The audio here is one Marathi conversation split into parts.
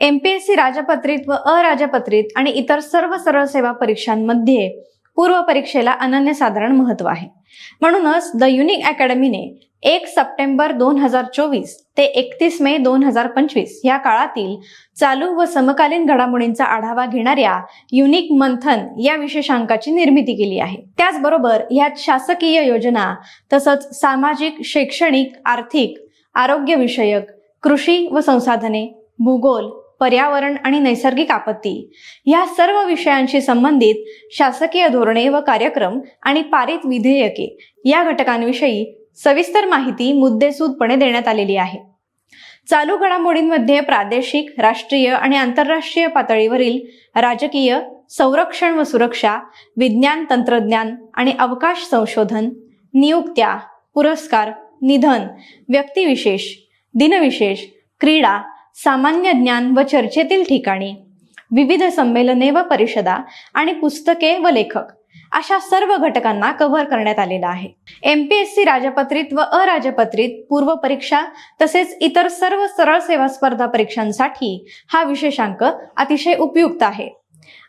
एमपीएससी राजपत्रित व अराजपत्रित आणि इतर सर्व सरळ सेवा परीक्षांमध्ये पूर्व परीक्षेला अनन्यसाधारण महत्त्व आहे. म्हणूनच द युनिक अकॅडमीने 1 सप्टेंबर 2024 ते 31 मे 2025 या काळातील चालू व समकालीन घडामोडींचा आढावा घेणाऱ्या युनिक मंथन या विशेषांकाची निर्मिती केली आहे. त्याचबरोबर यात शासकीय योजना तसंच सामाजिक, शैक्षणिक, आर्थिक, आरोग्य विषयक, कृषी व संसाधने, भूगोल, पर्यावरण आणि नैसर्गिक आपत्ती या सर्व विषयांशी संबंधित शासकीय धोरणे व कार्यक्रम आणि पारित विधेयके या घटकांविषयी सविस्तर माहिती मुद्देसूदपणे देण्यात आलेली आहे. चालू घडामोडींमध्ये प्रादेशिक, राष्ट्रीय आणि आंतरराष्ट्रीय पातळीवरील राजकीय, संरक्षण व सुरक्षा, विज्ञान तंत्रज्ञान आणि अवकाश संशोधन, नियुक्त्या, पुरस्कार, निधन, व्यक्तिविशेष, दिनविशेष, क्रीडा, सामान्य ज्ञान व चर्चेतील ठिकाणी, विविध संमेलने व परिषदा आणि पुस्तके व लेखक अशा सर्व घटकांना कव्हर करण्यात आलेला आहे. एमपीएससी राजपत्रित व अराजपत्रित पूर्व परीक्षा तसेच इतर सर्व सरळ सेवा स्पर्धा परीक्षांसाठी हा विशेषांक अतिशय उपयुक्त आहे.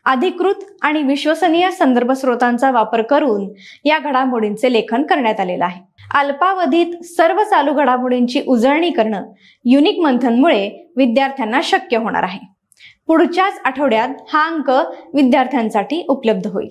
अधिकृत आणि विश्वसनीय संदर्भ स्रोतांचा वापर करून या घडामोडींचे लेखन करण्यात आलेलं आहे. अल्पावधीत सर्व चालू घडामोडींची उजळणी करणं युनिक मंथनमुळे विद्यार्थ्यांना शक्य होणार आहे. पुढच्याच आठवड्यात हा अंक विद्यार्थ्यांसाठी उपलब्ध होईल.